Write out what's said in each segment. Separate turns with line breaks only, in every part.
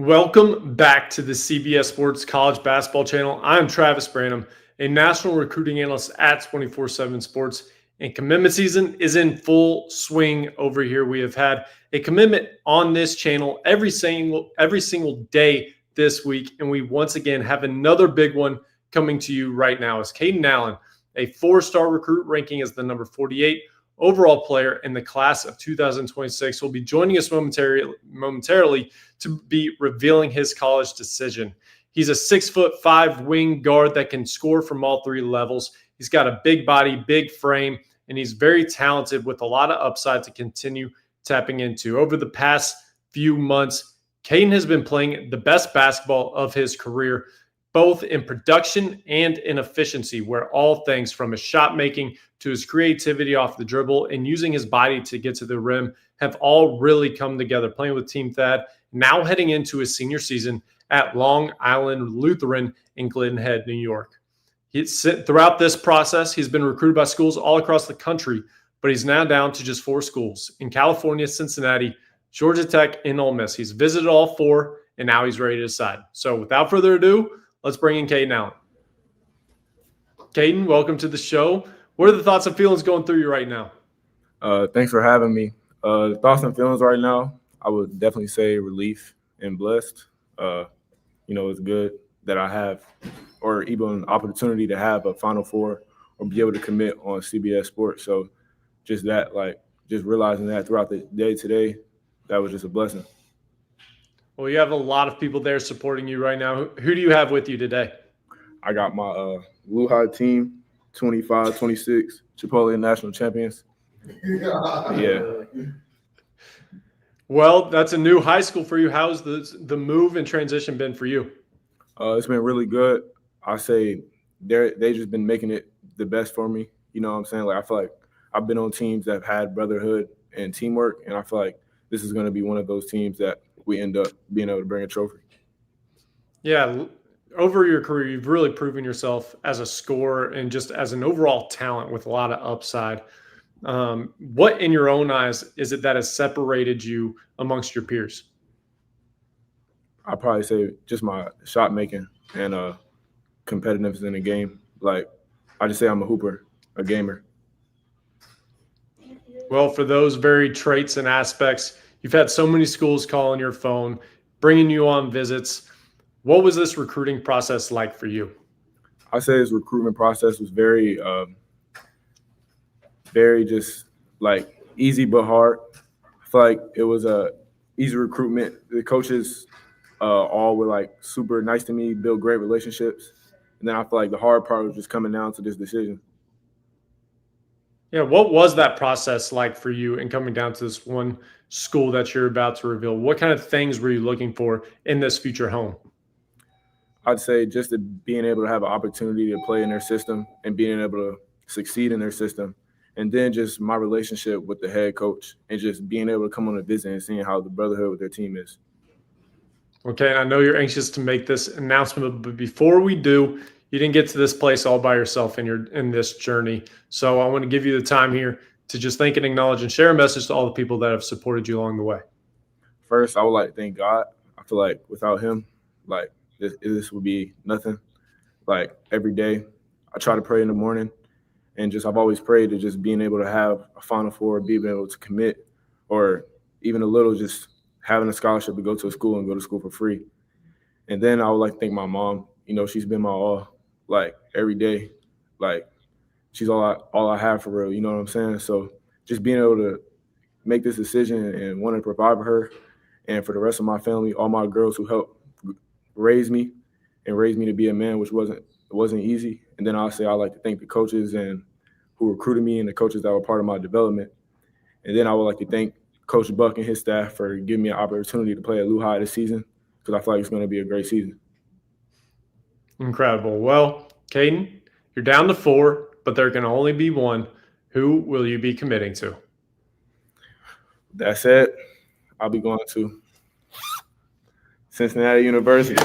Welcome back to the CBS Sports College Basketball Channel. I'm Travis Branham, a national recruiting analyst at 24/7 Sports, and commitment season is in full swing over here. We have had a commitment on this channel every single day this week, and we once again have another big one coming to you right now. As Kaden Allen, a four-star recruit ranking as the number 48 overall player in the class of 2026, will be joining us momentarily to be revealing his college decision. He's a 6'5" wing guard that can score from all three levels. He's got a big body, big frame, and he's very talented with a lot of upside to continue tapping into. Over the past few months, Kaden has been playing the best basketball of his career, both in production and in efficiency, where all things from his shot making to his creativity off the dribble and using his body to get to the rim have all really come together. Playing with Team Thad, now heading into his senior season at Long Island Lutheran in Glen Head, New York. Throughout this process, he's been recruited by schools all across the country, but he's now down to just 4 schools in California, Cincinnati, Georgia Tech, and Ole Miss. He's visited all 4, and now he's ready to decide. So without further ado, let's bring in Kaden Allen. Kaden, welcome to the show. What are the thoughts and feelings going through you right now?
Thanks for having me. The thoughts and feelings right now, I would definitely say relief and blessed. It's good that I have, or even an opportunity to have a Final Four or be able to commit on CBS Sports. So just that, just realizing that throughout the day today, that was just a blessing.
Well, you have a lot of people there supporting you right now. Who do you have with you today?
I got my Lehigh team, 25-26, Chipotle national champions. Yeah.
Well, that's a new high school for you. How's the move and transition been for you?
It's been really good. I say they just been making it the best for me. You know what I'm saying? I feel like I've been on teams that have had brotherhood and teamwork, and I feel like this is going to be one of those teams that we end up being able to bring a trophy.
Yeah, over your career, you've really proven yourself as a scorer and just as an overall talent with a lot of upside. What, in your own eyes, is it that has separated you amongst your peers?
I'd probably say just my shot making and competitiveness in the game. I just say I'm a hooper, a gamer.
Well, for those very traits and aspects, you've had so many schools calling your phone, bringing you on visits. What was this recruiting process like for you?
I say this recruitment process was very just easy but hard. I feel like it was a easy recruitment. The coaches all were super nice to me, built great relationships. And then I feel like the hard part was just coming down to this decision.
Yeah, what was that process like for you in coming down to this one school that you're about to reveal? What kind of things were you looking for in this future home?
I'd say just being able to have an opportunity to play in their system and being able to succeed in their system. And then just my relationship with the head coach and just being able to come on a visit and seeing how the brotherhood with their team is.
Okay, and I know you're anxious to make this announcement, but before we do, you didn't get to this place all by yourself in this journey. So I want to give you the time here to just thank and acknowledge and share a message to all the people that have supported you along the way.
First, I would like to thank God. I feel like without him, this would be nothing. Every day, I try to pray in the morning. And I've always prayed to just being able to have a Final Four, being able to commit, or even a little just having a scholarship to go to a school and go to school for free. And then I would like to thank my mom. She's been my all, every day. She's all I have for real, you know what I'm saying? So just being able to make this decision and want to provide for her and for the rest of my family, all my girls who helped raise me to be a man, which wasn't easy. And then I'd like to thank the coaches and who recruited me and the coaches that were part of my development. And then I would like to thank Coach Buck and his staff for giving me an opportunity to play at Lehigh this season, because I feel like it's going to be a great season.
Incredible. Well, Kaden, you're down to 4, but there can only be 1. Who will you be committing to?
That said, I'll be going to Cincinnati University.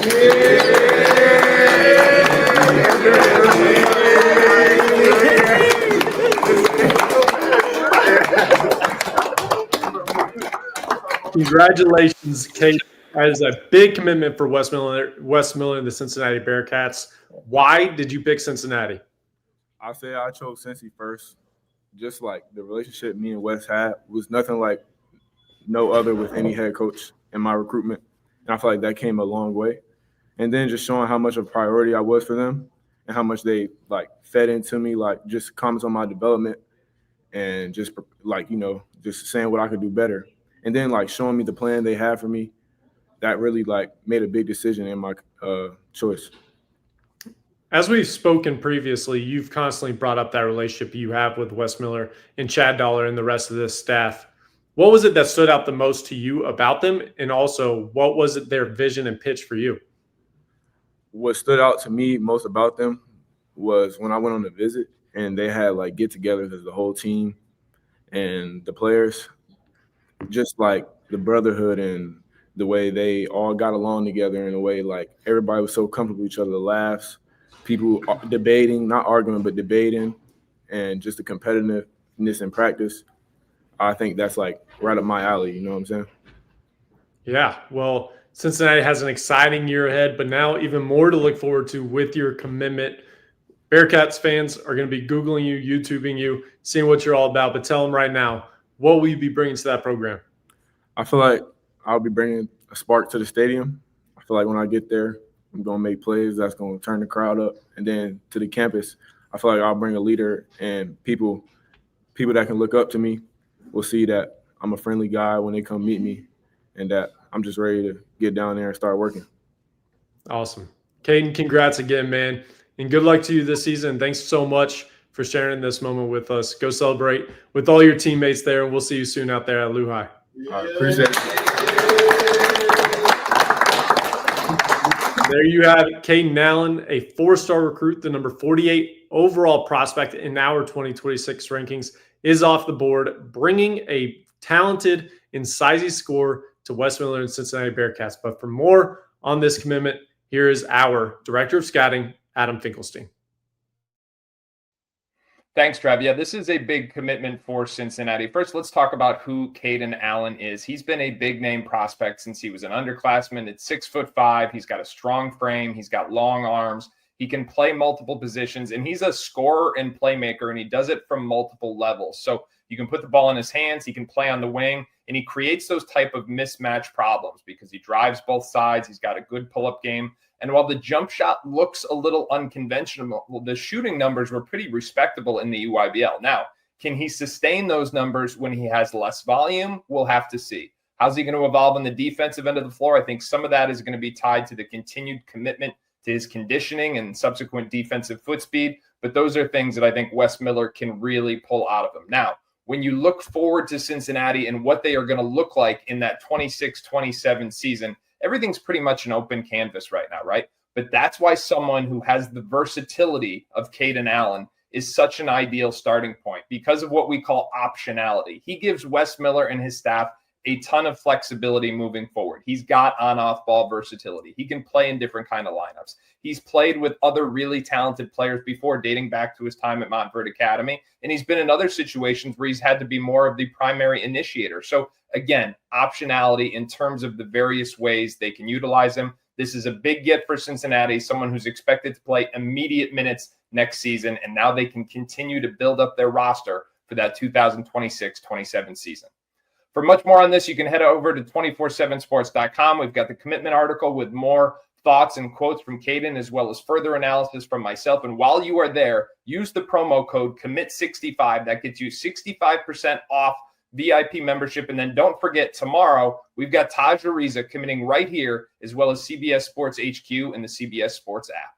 Congratulations, Kate. That is a big commitment for Wes Miller and the Cincinnati Bearcats. Why did you pick Cincinnati?
I say I chose Cincy first. Just like the relationship me and Wes had was nothing like no other with any head coach in my recruitment. And I feel like that came a long way. And then just showing how much of a priority I was for them and how much they like fed into me, like just comments on my development and just like, just saying what I could do better. And then like showing me the plan they had for me, that really like made a big decision in my choice.
As we've spoken previously, you've constantly brought up that relationship you have with Wes Miller and Chad Dollar and the rest of this staff. What was it that stood out the most to you about them? And also, what was it their vision and pitch for you?
What stood out to me most about them was when I went on the visit and they had like get-togethers as the whole team and the players, just like the brotherhood and the way they all got along together in a way like everybody was so comfortable with each other, the laughs, people debating, not arguing, but debating, and just the competitiveness in practice. I think that's like right up my alley, you know what I'm saying?
Yeah, well, Cincinnati has an exciting year ahead, but now even more to look forward to with your commitment. Bearcats fans are going to be Googling you, YouTubing you, seeing what you're all about. But tell them right now, what will you be bringing to that program?
I feel like I'll be bringing a spark to the stadium. I feel like when I get there, I'm going to make plays that's going to turn the crowd up. And then to the campus, I feel like I'll bring a leader and people that can look up to me will see that I'm a friendly guy when they come meet me and that I'm just ready to get down there and start working.
Awesome. Kaden, congrats again, man. And good luck to you this season. Thanks so much for sharing this moment with us. Go celebrate with all your teammates there, and we'll see you soon out there at Lehigh.
I appreciate it.
There you have it. Kaden Allen, a four-star recruit, the number 48 overall prospect in our 2026 rankings, is off the board, bringing a talented, incisive score to Wes Miller and Cincinnati Bearcats. But for more on this commitment, here is our Director of Scouting, Adam Finkelstein.
Thanks, Trev. Yeah, this is a big commitment for Cincinnati. First, let's talk about who Kaden Allen is. He's been a big name prospect since he was an underclassman. At 6'5", he's got a strong frame. He's got long arms. He can play multiple positions, and he's a scorer and playmaker, and he does it from multiple levels. So you can put the ball in his hands. He can play on the wing, and he creates those type of mismatch problems because he drives both sides. He's got a good pull-up game. And while the jump shot looks a little unconventional, the shooting numbers were pretty respectable in the EYBL. Now, can he sustain those numbers when he has less volume? We'll have to see. How's he going to evolve on the defensive end of the floor? I think some of that is going to be tied to the continued commitment to his conditioning and subsequent defensive foot speed. But those are things that I think Wes Miller can really pull out of him. Now, when you look forward to Cincinnati and what they are going to look like in that 26-27 season, everything's pretty much an open canvas right now, right? But that's why someone who has the versatility of Kaden Allen is such an ideal starting point because of what we call optionality. He gives Wes Miller and his staff a ton of flexibility moving forward. He's got on-off ball versatility. He can play in different kind of lineups. He's played with other really talented players before, dating back to his time at Montverde Academy. And he's been in other situations where he's had to be more of the primary initiator. So again, optionality in terms of the various ways they can utilize him. This is a big get for Cincinnati, someone who's expected to play immediate minutes next season. And now they can continue to build up their roster for that 2026-27 season. For much more on this, you can head over to 247sports.com. We've got the commitment article with more thoughts and quotes from Kaden, as well as further analysis from myself. And while you are there, use the promo code COMMIT65. That gets you 65% off VIP membership. And then don't forget, tomorrow, we've got Taj Ariza committing right here, as well as CBS Sports HQ and the CBS Sports app.